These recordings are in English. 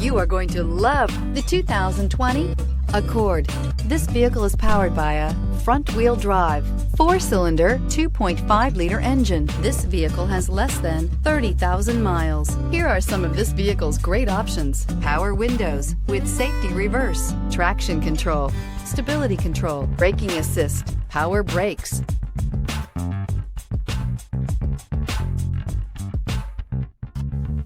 You are going to love the 2020 Accord. This vehicle is powered by a front-wheel drive, 4-cylinder, 2.5-liter engine. This vehicle has less than 30,000 miles. Here are some of this vehicle's great options: power windows with safety reverse, traction control, stability control, braking assist, power brakes.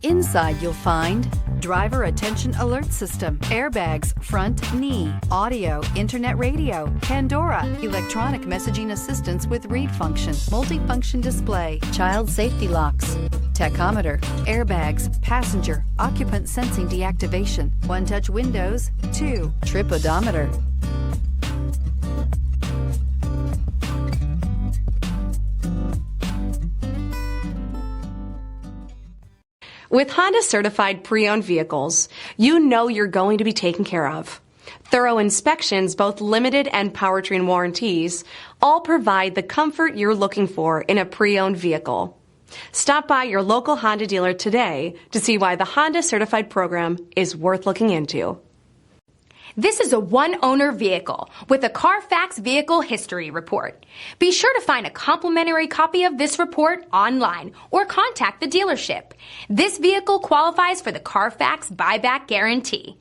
Inside you'll find driver attention alert system, airbags, front knee, audio, internet radio, Pandora, electronic messaging assistance with read function, multifunction display, child safety locks, tachometer, airbags, passenger, occupant sensing deactivation, one-touch windows, 2, trip odometer. With Honda certified pre-owned vehicles, you know you're going to be taken care of. Thorough inspections, both limited and powertrain warranties, all provide the comfort you're looking for in a pre-owned vehicle. Stop by your local Honda dealer today to see why the Honda certified program is worth looking into. This is a one-owner vehicle with a CARFAX Vehicle History Report. Be sure to find a complimentary copy of this report online or contact the dealership. This vehicle qualifies for the CARFAX Buyback Guarantee.